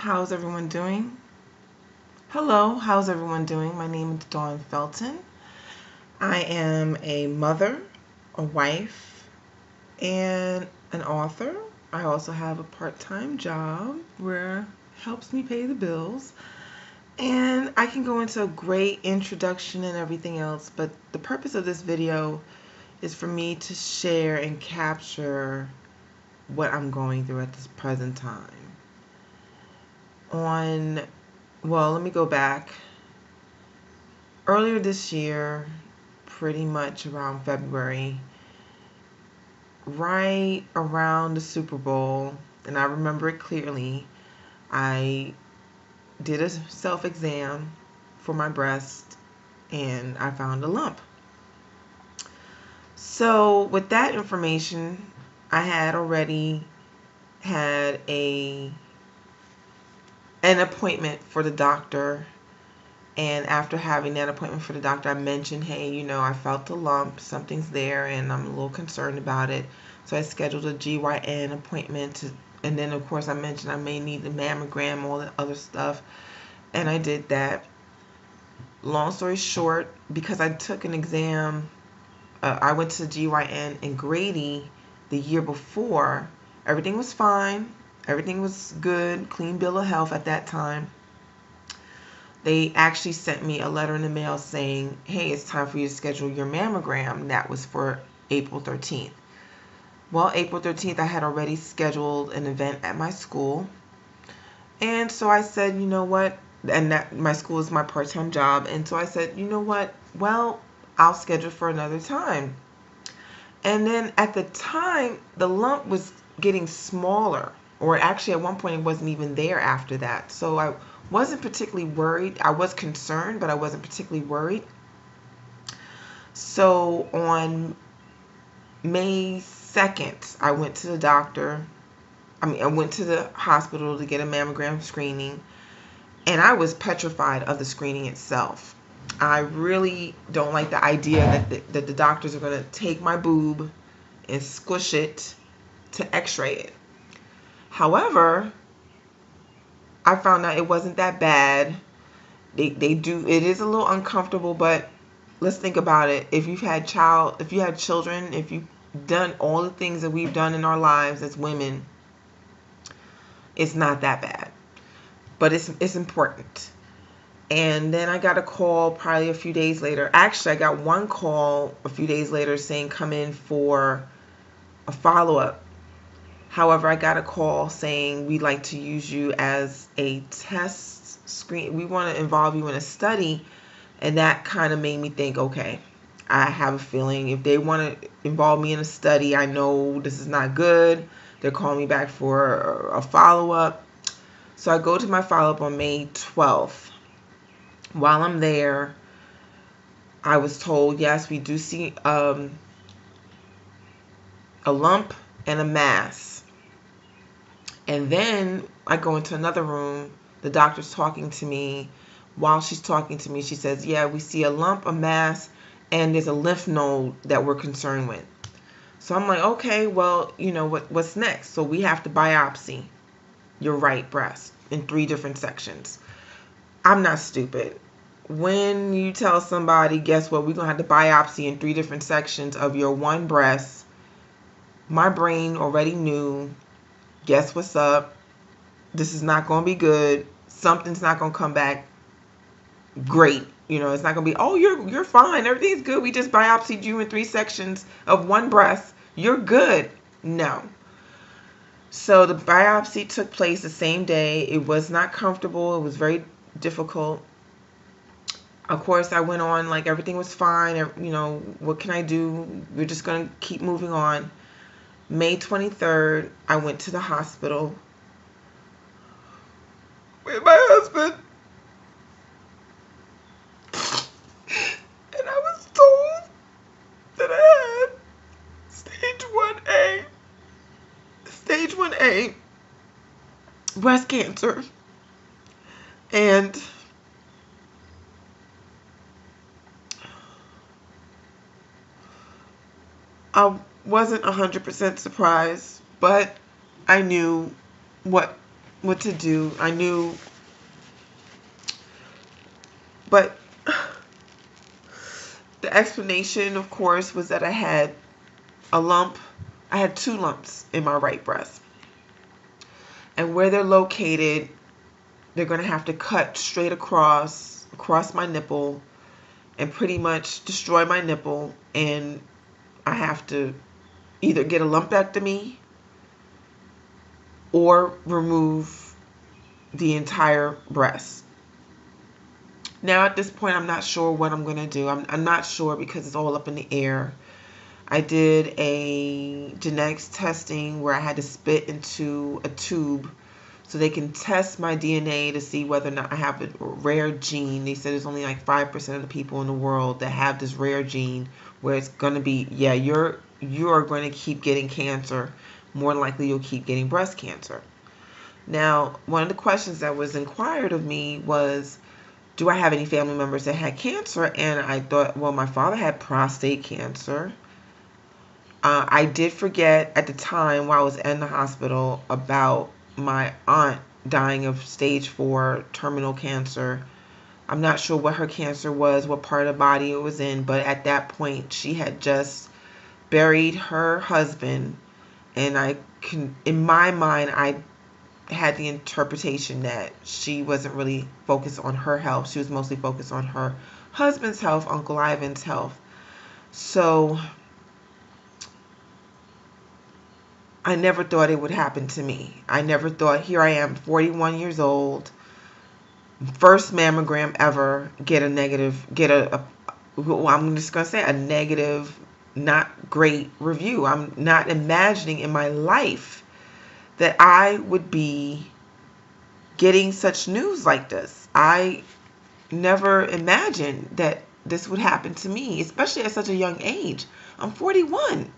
How's everyone doing? Hello, how's everyone doing? My name is Dawn Felton. I am a mother, a wife, and an author. I also have a part-time job where it helps me pay the bills. And I can go into a great introduction and everything else, but the purpose of this video is for me to share and capture what I'm going through at this present time. Let me go back. Earlier this year, pretty much around February, right around the Super Bowl, and I remember it clearly, I did a self-exam for my breast and I found a lump. So with that information, I had already had an appointment for the doctor. And after having that appointment for the doctor, I mentioned, hey, I felt the lump, something's there, and I'm a little concerned about it. So I scheduled a GYN appointment. And then, of course, I mentioned I may need the mammogram, all the other stuff. And I did that. Long story short, because I took an exam, I went to the GYN in Grady the year before. Everything was fine. Everything was good, clean bill of health at that time. They actually sent me a letter in the mail saying, hey, it's time for you to schedule your mammogram. That was for April 13th. Well, April 13th, I had already scheduled an event at my school. And so I said, you know what? And that my school is my part-time job. And so I said, you know what? Well, I'll schedule for another time. And then at the time, the lump was getting smaller. Or actually, at one point, it wasn't even there after that. So I wasn't particularly worried. I was concerned, but I wasn't particularly worried. So on May 2nd, I went to the doctor. I went to the hospital to get a mammogram screening, and I was petrified of the screening itself. I really don't like the idea that the doctors are going to take my boob and squish it to x-ray it. However, I found out it wasn't that bad. It is a little uncomfortable, but let's think about it. If you had children, if you've done all the things that we've done in our lives as women, it's not that bad. But it's important. And then I got a call probably a few days later. Actually, I got one call a few days later saying come in for a follow-up. However, I got a call saying we'd like to use you as a test screen. We want to involve you in a study. And that kind of made me think, okay, I have a feeling if they want to involve me in a study, I know this is not good. They're calling me back for a follow-up. So I go to my follow-up on May 12th. While I'm there, I was told, yes, we do see a lump and a mass. And then I go into another room. The doctor's talking to me. While she's talking to me, she says, yeah, we see a lump, a mass, and there's a lymph node that we're concerned with. So I'm like, okay, well, what's next? So we have to biopsy your right breast in 3 different sections. I'm not stupid. When you tell somebody, guess what, we're going to have to biopsy in 3 different sections of your one breast, my brain already knew, guess what's up? This is not going to be good. Something's not going to come back great. It's not going to be, oh, you're fine. Everything's good. We just biopsied you in 3 sections of one breast. You're good. No. So the biopsy took place the same day. It was not comfortable. It was very difficult. Of course, I went on like everything was fine. What can I do? We're just going to keep moving on. May 23rd, I went to the hospital with my husband. And I was told that I had stage 1A breast cancer. And I wasn't 100% surprised, but I knew what what to do. I knew, but the explanation, of course, was that I had a lump. I had 2 lumps in my right breast. And where they're located, they're going to have to cut straight across my nipple and pretty much destroy my nipple. And I have to either get a lumpectomy or remove the entire breast. Now at this point, I'm not sure what I'm going to do. I'm not sure because it's all up in the air. I did a genetics testing where I had to spit into a tube so they can test my DNA to see whether or not I have a rare gene. They said there's only like 5% of the people in the world that have this rare gene where it's going to be, yeah, you're going to keep getting cancer. More than likely you'll keep getting breast cancer. Now, one of the questions that was inquired of me was, do I have any family members that had cancer? And I thought, well, my father had prostate cancer. I did forget at the time while I was in the hospital about my aunt dying of stage 4 terminal cancer. I'm not sure what her cancer was, what part of the body it was in, but at that point she had just buried her husband, and in my mind, I had the interpretation that she wasn't really focused on her health. She was mostly focused on her husband's health, Uncle Ivan's health. So I never thought it would happen to me. I never thought, here I am, 41 years old, first mammogram ever, I'm just going to say a negative, not great review. I'm not imagining in my life that I would be getting such news like this. I never imagined that this would happen to me, especially at such a young age. I'm 41.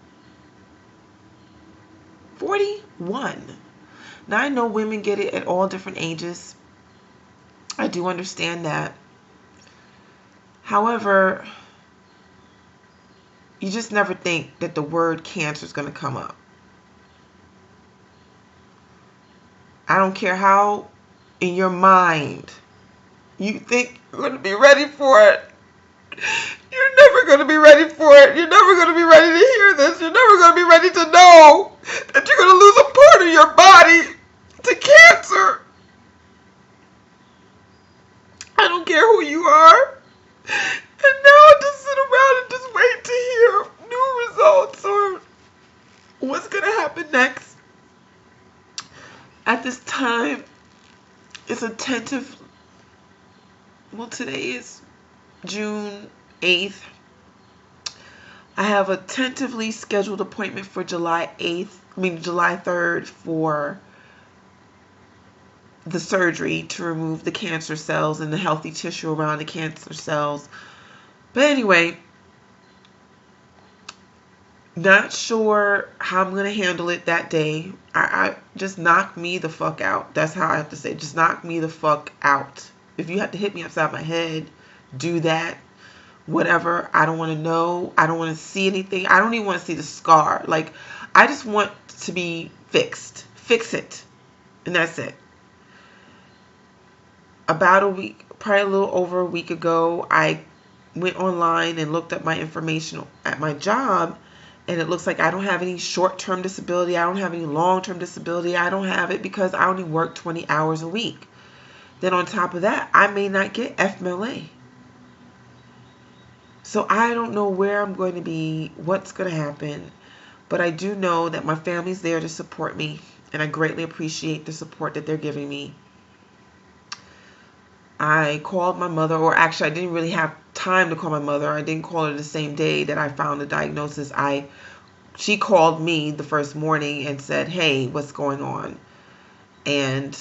41. Now I know women get it at all different ages. I do understand that. However, you just never think that the word cancer is going to come up. I don't care how in your mind you think you're going to be ready for it. You're never going to be ready for it. You're never going to be ready to hear this. You're never going to be ready to know that you're going to lose a part of your body to cancer. I don't care who you are. And now I just sit around and just wait to hear new results or what's going to happen next. At this time, it's a tentative, well, today is June 8th. I have a tentatively scheduled appointment for July 3rd for the surgery to remove the cancer cells and the healthy tissue around the cancer cells. But anyway, not sure how I'm going to handle it that day. I just knock me the fuck out. That's how I have to say. Just knock me the fuck out. If you have to hit me upside my head, do that. Whatever. I don't want to know. I don't want to see anything. I don't even want to see the scar. Like, I just want to be fixed. Fix it. And that's it. About a week, probably a little over a week ago, I went online and looked up my information at my job, and it looks like I don't have any short-term disability. I don't have any long-term disability. I don't have it because I only work 20 hours a week. Then on top of that, I may not get FMLA. So I don't know where I'm going to be, what's going to happen, but I do know that my family's there to support me, and I greatly appreciate the support that they're giving me. I called my mother, or actually I didn't really have time to call my mother. I didn't call her the same day that I found the diagnosis. She called me the first morning and said, hey, what's going on? And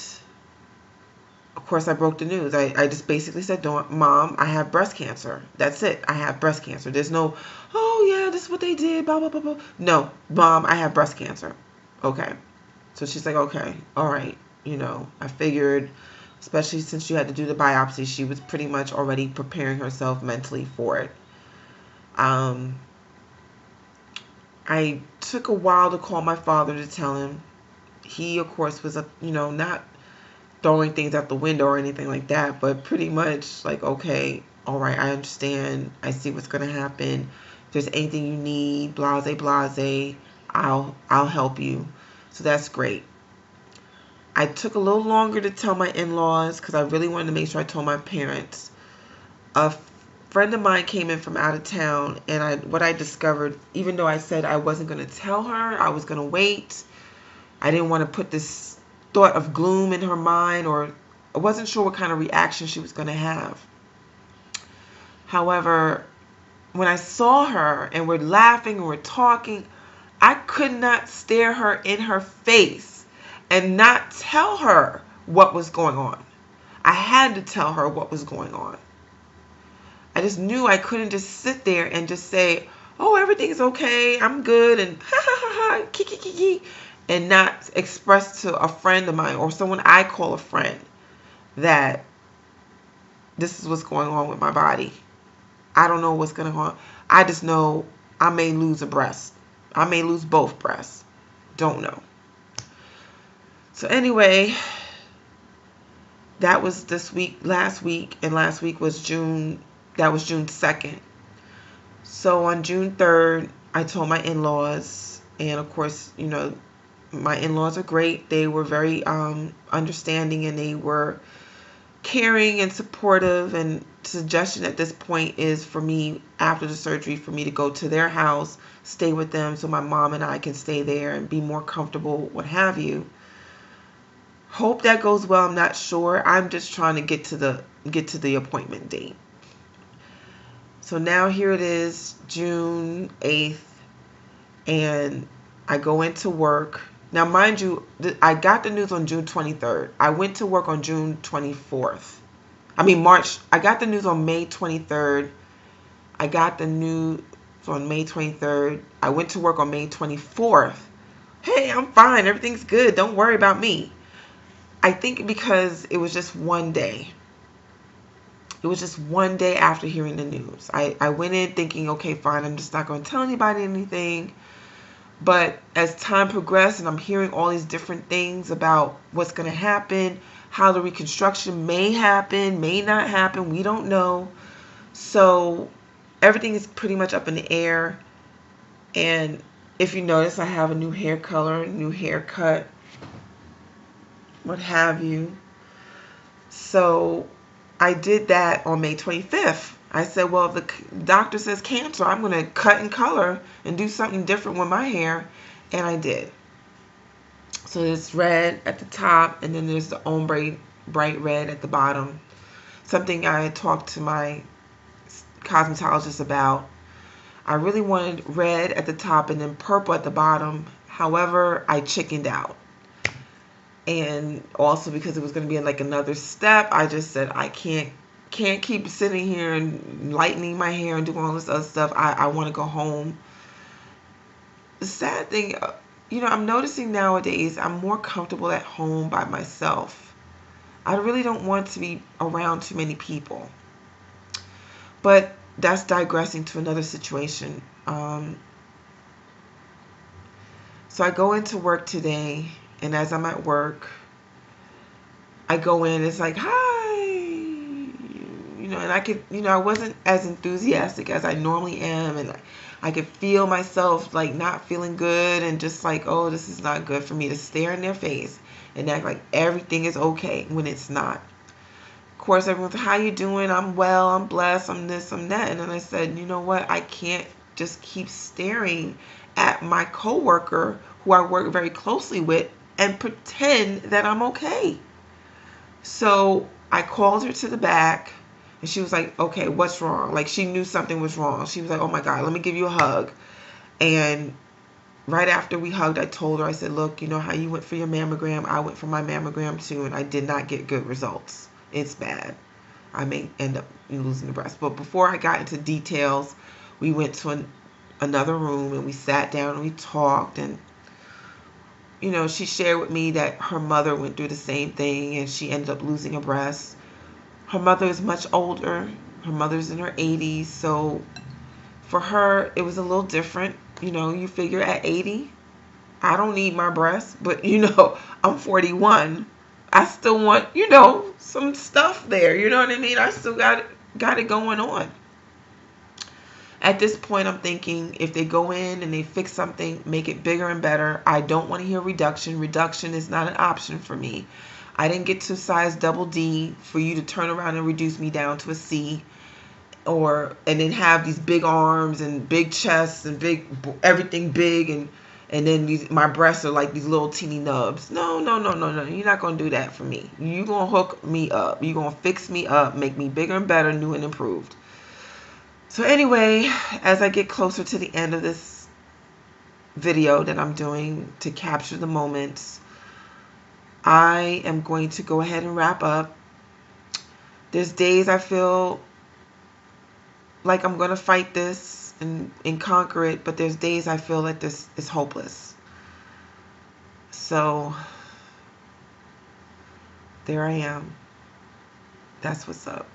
of course I broke the news. I just basically said, Mom, I have breast cancer. That's it. I have breast cancer. There's no, oh yeah, this is what they did, blah, blah, blah, blah. No, Mom, I have breast cancer. Okay. So she's like, okay, all right. I figured, especially since she had to do the biopsy, she was pretty much already preparing herself mentally for it. I took a while to call my father to tell him. He, of course, was not throwing things out the window or anything like that, but pretty much like, okay, all right, I understand. I see what's going to happen. If there's anything you need, blase, blase, I'll help you. So that's great. I took a little longer to tell my in-laws because I really wanted to make sure I told my parents. A friend of mine came in from out of town, and what I discovered, even though I said I wasn't going to tell her, I was going to wait. I didn't want to put this thought of gloom in her mind, or I wasn't sure what kind of reaction she was going to have. However, when I saw her and we're laughing and we're talking, I could not stare her in her face and not tell her what was going on. I had to tell her what was going on. I just knew I couldn't just sit there and just say, oh, everything's okay, I'm good, and ha ha ha ha, kiki kiki, and not express to a friend of mine or someone I call a friend that this is what's going on with my body. I don't know what's going on. I just know I may lose a breast. I may lose both breasts. Don't know. So anyway, that was last week, and last week was June 2nd. So on June 3rd, I told my in-laws, and of course, my in-laws are great. They were very understanding, and they were caring and supportive. And suggestion at this point is for me, after the surgery, for me to go to their house, stay with them so my mom and I can stay there and be more comfortable, what have you. Hope that goes well. I'm not sure. I'm just trying to get to the appointment date. So now here it is, June 8th, and I go into work. Now, mind you, I got the news on June 23rd. I went to work on June 24th. March. I got the news on May 23rd. I got the news on May 23rd. I went to work on May 24th. Hey, I'm fine. Everything's good. Don't worry about me. I think because it was just one day. It was just one day after hearing the news. I went in thinking, okay, fine, I'm just not going to tell anybody anything. But as time progressed and I'm hearing all these different things about what's going to happen, how the reconstruction may happen, may not happen, we don't know. So everything is pretty much up in the air. And if you notice, I have a new hair color, new haircut, what have you. So I did that on May 25th. I said, well, if the doctor says cancer, I'm going to cut and color and do something different with my hair. And I did. So it's red at the top, and then there's the ombre bright red at the bottom. Something I had talked to my cosmetologist about. I really wanted red at the top and then purple at the bottom. However, I chickened out. And also because it was going to be like another step, I just said I can't keep sitting here and lightening my hair and doing all this other stuff. I want to go home. The sad thing, I'm noticing nowadays I'm more comfortable at home by myself. I really don't want to be around too many people. But that's digressing to another situation. So I go into work today. And as I'm at work, I go in, it's like, hi, and I wasn't as enthusiastic as I normally am. And I could feel myself like not feeling good and just like, oh, this is not good for me to stare in their face and act like everything is okay when it's not. Of course, everyone's like, how you doing? I'm well, I'm blessed, I'm this, I'm that. And then I said, you know what? I can't just keep staring at my coworker who I work very closely with and pretend that I'm okay. So I called her to the back, and she was like, okay, what's wrong? Like, she knew something was wrong. She was like, oh my God, let me give you a hug. And right after we hugged, I told her, I said, look, you know how you went for your mammogram? I went for my mammogram too, and I did not get good results. It's bad. I may end up losing the breast. But before I got into details, we went to another room, and we sat down and we talked, and she shared with me that her mother went through the same thing and she ended up losing a breast. Her mother is much older. Her mother's in her 80s. So for her, it was a little different. You figure at 80, I don't need my breast. But, I'm 41. I still want, some stuff there. You know what I mean? I still got it going on. At this point, I'm thinking if they go in and they fix something, make it bigger and better. I don't want to hear reduction. Reduction is not an option for me. I didn't get to size double D for you to turn around and reduce me down to a C, and then have these big arms and big chests and everything big, and then my breasts are like these little teeny nubs. No. You're not going to do that for me. You're going to hook me up. You're going to fix me up, make me bigger and better, new and improved. So anyway, as I get closer to the end of this video that I'm doing to capture the moments, I am going to go ahead and wrap up. There's days I feel like I'm going to fight this and conquer it, but there's days I feel like this is hopeless. So there I am. That's what's up.